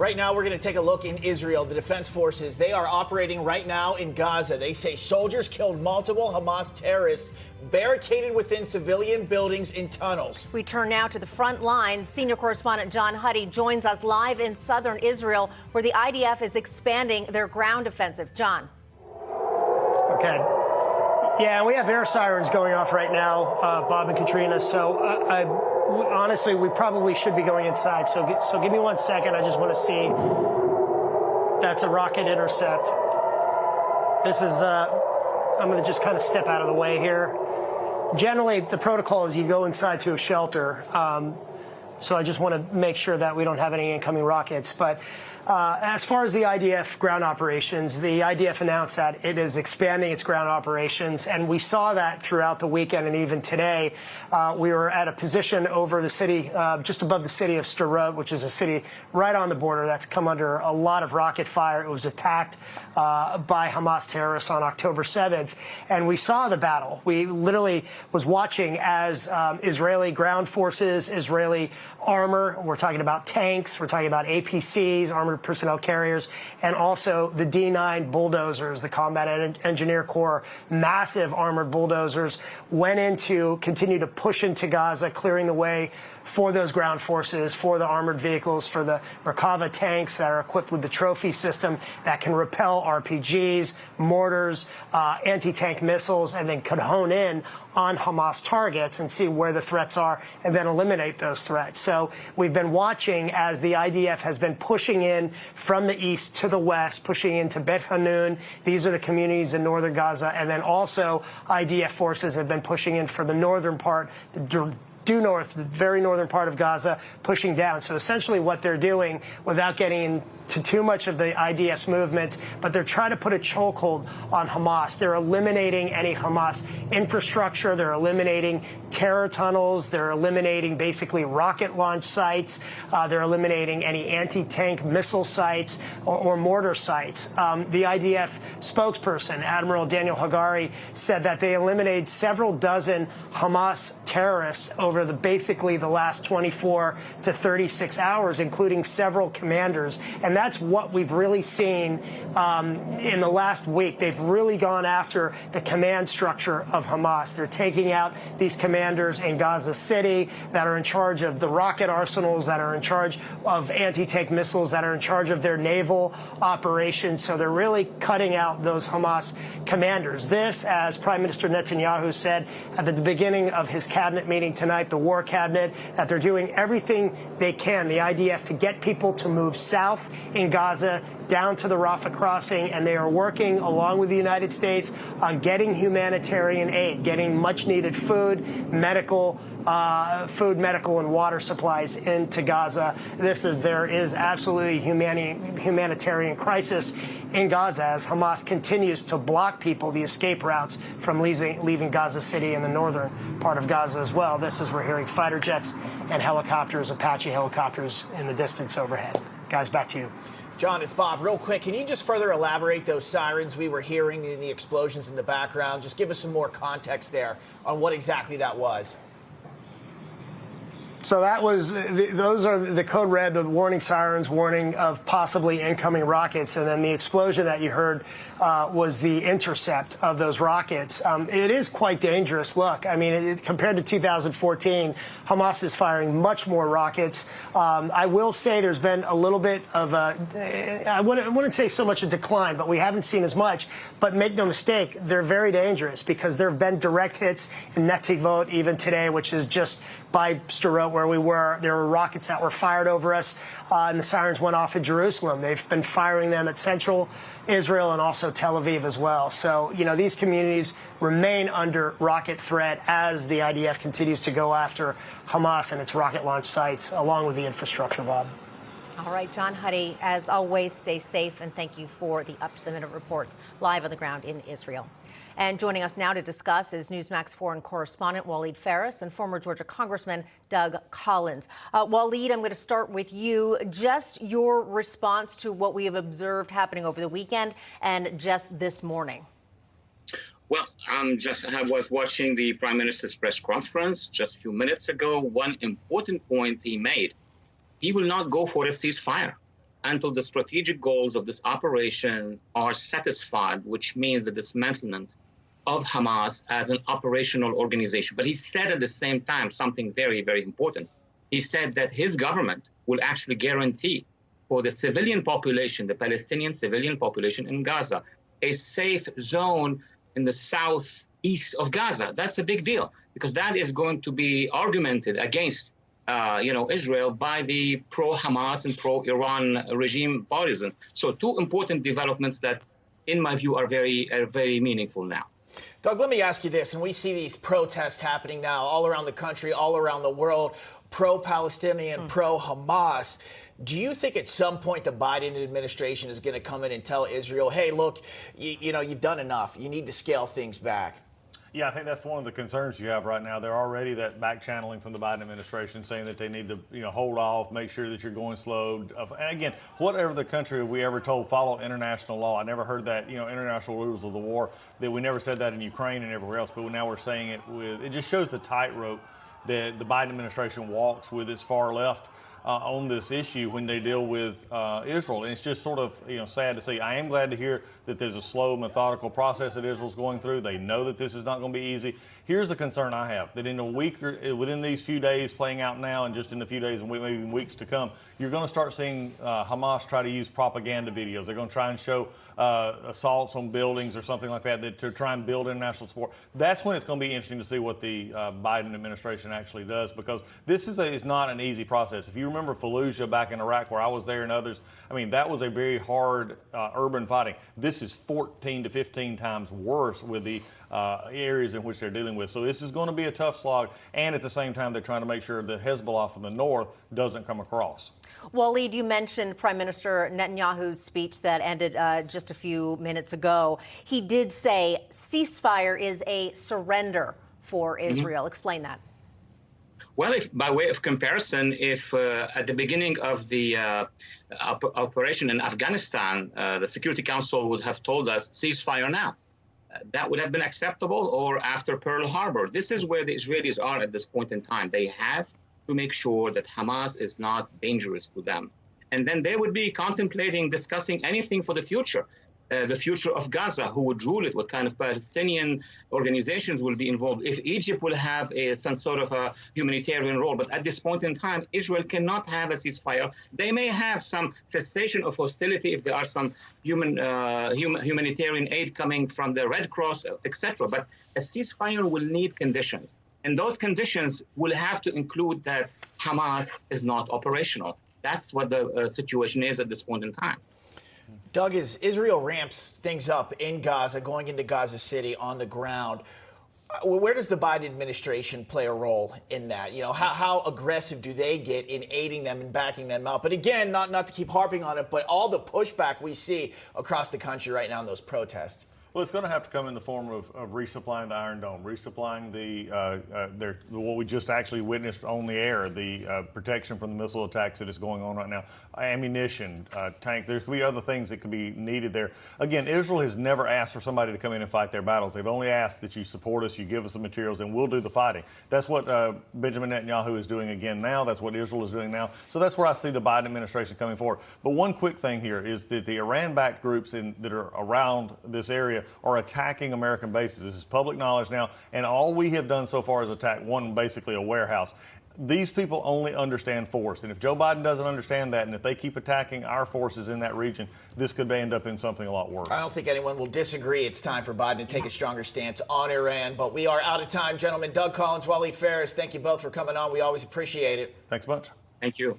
Right now, we're going to take a look in Israel. The defense forces, they are operating right now in Gaza. They say soldiers killed multiple Hamas terrorists barricaded within civilian buildings in tunnels. We turn now to the front lines. Senior correspondent John Huddy joins us live in southern Israel, where the IDF is expanding their ground offensive. John. Okay. Yeah, we have air sirens going off right now, Bob and Katrina. So honestly, we probably should be going inside. So give me 1 second. I just want to see. That's a rocket intercept. This is, I'm going to just kind of step out of the way here. Generally, the protocol is you go inside to a shelter. So I just want to make sure that we don't have any incoming rockets. But as far as the IDF ground operations, the IDF announced that it is expanding its ground operations, and we saw that throughout the weekend and even today. We were at a position over the city, just above the city of Sderot, which is a city right on the border that's come under a lot of rocket fire. It was attacked by Hamas terrorists on October 7th, and we saw the battle. We literally was watching as Israeli ground forces, Israeli armor, we're talking about tanks, we're talking about APCs, armored personnel carriers, and also the D9 bulldozers, the Combat Engineer Corps, massive armored bulldozers, went in to continue to push into Gaza, clearing the way for those ground forces, for the armored vehicles, for the Merkava tanks that are equipped with the trophy system that can repel RPGs, mortars, anti-tank missiles, and then could hone in on Hamas targets and see where the threats are and then eliminate those threats. So we've been watching as the IDF has been pushing in from the east to the west, pushing into Bet Hanun. These are the communities in northern Gaza. And then also IDF forces have been pushing in for the northern part, due north, the very northern part of Gaza, pushing down. So essentially what they're doing, without getting into too much of the IDF's movements, but they're trying to put a chokehold on Hamas. They're eliminating any Hamas infrastructure. They're eliminating terror tunnels. They're eliminating basically rocket launch sites. They're eliminating any anti-tank missile sites or mortar sites. The IDF spokesperson, Admiral Daniel Hagari, said that they eliminated several dozen Hamas terrorists over basically the last 24 to 36 hours, including several commanders. And that's what we've really seen in the last week. They've really gone after the command structure of Hamas. They're taking out these commanders in Gaza City that are in charge of the rocket arsenals, that are in charge of anti-tank missiles, that are in charge of their naval operations. So they're really cutting out those Hamas commanders. This, as Prime Minister Netanyahu said at the beginning of his cabinet meeting tonight, the war cabinet, that they're doing everything they can, the IDF, to get people to move south in Gaza down to the Rafah crossing, and they are working along with the United States on getting humanitarian aid, getting much needed food, medical, and water supplies into Gaza. There is absolutely humanitarian crisis in Gaza as Hamas continues to block people, the escape routes from leaving Gaza City and the northern part of Gaza as well. We're hearing fighter jets and helicopters, Apache helicopters in the distance overhead. Guys, back to you. John, it's Bob. Real quick, can you just further elaborate those sirens we were hearing in the explosions in the background? Just give us some more context there on what exactly that was. So that was, those are the code red, the warning sirens, warning of possibly incoming rockets. And then the explosion that you heard was the intercept of those rockets. It is quite dangerous. Look, I mean, compared to 2014, Hamas is firing much more rockets. I will say there's been a little bit of I wouldn't say so much a decline, but we haven't seen as much. But make no mistake, they're very dangerous because there have been direct hits in Netivot even today, which is just by Sderot where we were. There were rockets that were fired over us, and the sirens went off in Jerusalem. They've been firing them at central Israel and also Tel Aviv as well. So, you know, these communities remain under rocket threat as the IDF continues to go after Hamas and its rocket launch sites, along with the infrastructure, Bob. All right, John Huddy, as always, stay safe, and thank you for the up-to-the-minute reports live on the ground in Israel. And joining us now to discuss is Newsmax foreign correspondent Walid Phares and former Georgia Congressman Doug Collins. Walid, I'm going to start with you. Just your response to what we have observed happening over the weekend and just this morning. Well, I was watching the Prime Minister's press conference just a few minutes ago. One important point he made: he will not go for a ceasefire. until the strategic goals of this operation are satisfied, which means the dismantlement of Hamas as an operational organization. But he said at the same time something very, very important. He said that his government will actually guarantee for the civilian population, the Palestinian civilian population in Gaza, a safe zone in the southeast of Gaza. That's a big deal because that is going to be argumented against Israel by the pro-Hamas and pro-Iran regime partisans. So two important developments that, in my view, are very meaningful now. Doug, let me ask you this, and we see these protests happening now all around the country, all around the world, pro-Palestinian, pro-Hamas. Do you think at some point the Biden administration is going to come in and tell Israel, hey, look, you've done enough. You need to scale things back? Yeah, I think that's one of the concerns you have right now. They're already that back channeling from the Biden administration saying that they need to, hold off, make sure that you're going slow. And again, whatever the country we ever told, follow international law. I never heard that, international rules of the war, that we never said that in Ukraine and everywhere else, but now we're saying it it just shows the tightrope that the Biden administration walks with its far left on this issue when they deal with Israel. And it's just sort of sad to see. I am glad to hear that there's a slow, methodical process that Israel's going through. They know that this is not going to be easy. Here's the concern I have, that in a week or within these few days playing out now and just in a few days and maybe even weeks to come, you're going to start seeing Hamas try to use propaganda videos. They're going to try and show assaults on buildings or something like that to try and build international support. That's when it's going to be interesting to see what the Biden administration actually does, because this is not an easy process. If you remember Fallujah back in Iraq, where I was there and others, that was a very hard urban fighting. This is 14 to 15 times worse with the areas in which they're dealing with. So this is going to be a tough slog, and at the same time, they're trying to make sure the Hezbollah from the north doesn't come across. Walid, you mentioned Prime Minister Netanyahu's speech that ended just a few minutes ago. He did say ceasefire is a surrender for Israel. Explain that. Well, if by way of comparison, if at the beginning of the operation in Afghanistan, the Security Council would have told us ceasefire now, that would have been acceptable, or after Pearl Harbor. This is where the Israelis are at this point in time. They have to make sure that Hamas is not dangerous to them. And then they would be contemplating discussing anything for the future of Gaza, who would rule it, what kind of Palestinian organizations will be involved, if Egypt will have some sort of a humanitarian role. But at this point in time, Israel cannot have a ceasefire. They may have some cessation of hostility if there are some humanitarian aid coming from the Red Cross, etc. But a ceasefire will need conditions. And those conditions will have to include that Hamas is not operational. That's what the situation is at this point in time. Doug, as Israel ramps things up in Gaza, going into Gaza City on the ground, where does the Biden administration play a role in that? How aggressive do they get in aiding them and backing them up? But again, not to keep harping on it, but all the pushback we see across the country right now in those protests. Well, it's going to have to come in the form of resupplying the Iron Dome, resupplying what we just actually witnessed on the air, the protection from the missile attacks that is going on right now, ammunition, tank. There could be other things that could be needed there. Again, Israel has never asked for somebody to come in and fight their battles. They've only asked that you support us, you give us the materials, and we'll do the fighting. That's what Benjamin Netanyahu is doing again now. That's what Israel is doing now. So that's where I see the Biden administration coming forward. But one quick thing here is that the Iran-backed groups that are around this area are attacking American bases. This is public knowledge now, and all we have done so far is attack basically a warehouse. These people only understand force, and if Joe Biden doesn't understand that, and if they keep attacking our forces in that region, this could end up in something a lot worse. I don't think anyone will disagree. It's time for Biden to take a stronger stance on Iran, but we are out of time, gentlemen. Doug Collins, Walid Phares, thank you both for coming on. We always appreciate it. Thanks much. Thank you.